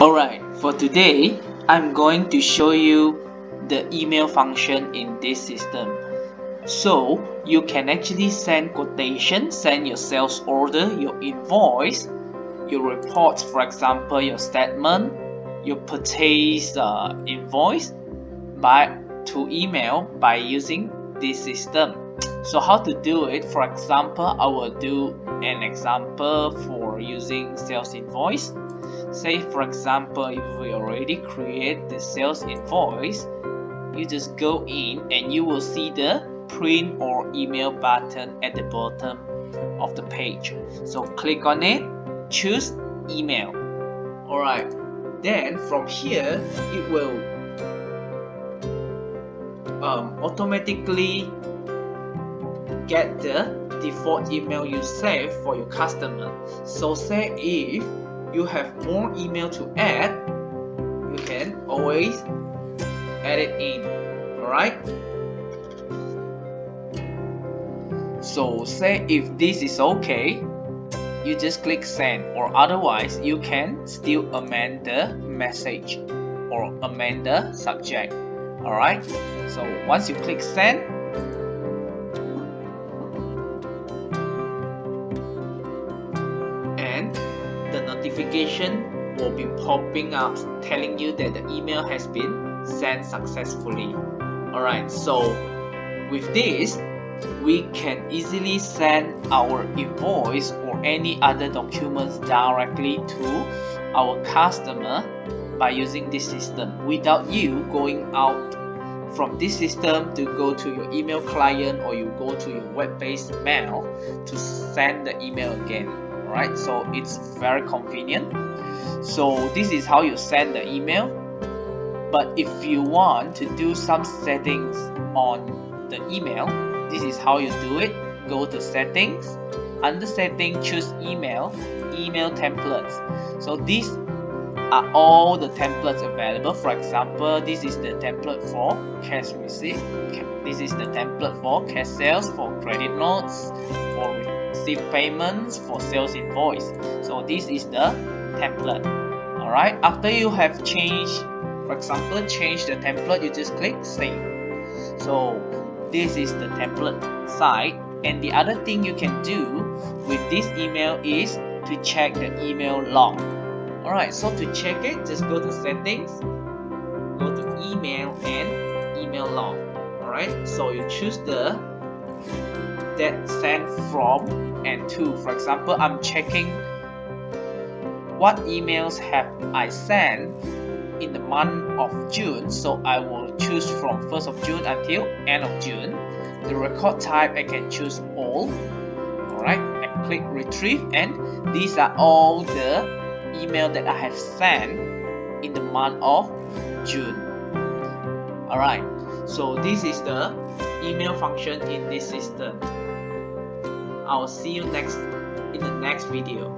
Alright, for today, I'm going to show you the email function in this system. So, you can actually send quotation, send your sales order, your invoice, your reports, for example, your statement, your purchase invoice to email by using this system. So how to do it? For example, I will do an example for using sales invoice. Say for example, if we already create the sales invoice, you just go in and you will see the print or email button at the bottom of the page. So click on it, choose email. Alright, then from here it will automatically get the default email you save for your customer. So say if you have more email to add, you can always add it in. Alright, so say if this is okay, you just click send, or otherwise you can still amend the message or amend the subject. Alright, so once you click send, and the notification will be popping up telling you that the email has been sent successfully. Alright, so with this, we can easily send our invoice or any other documents directly to our customer by using this system without you going out from this system to go to your email client, or you go to your web-based mail to send the email again. Alright, so it's very convenient. So this is how you send the email. But if you want to do some settings on the email, this is how you do it. Go to settings, under setting, choose email templates. So these are all the templates available. For example, this is the template for cash receipt, this is the template for cash sales, for credit notes, for receipt payments, for sales invoice. So this is the template. Alright, after you have changed, for example, change the template, you just click save. So this is the template side. And the other thing you can do with this email is to check the email log. Alright, so to check it, just go to settings, go to email and email log. Alright, so you choose the that sent from and to. For example, I'm checking what emails have I sent in the month of June, so I will choose from 1st of June until end of June. The record type, I can choose all. Alright, and click retrieve, and these are all the email that I have sent in the month of June. Alright, so this is the email function in this system. I'll see you in the next video.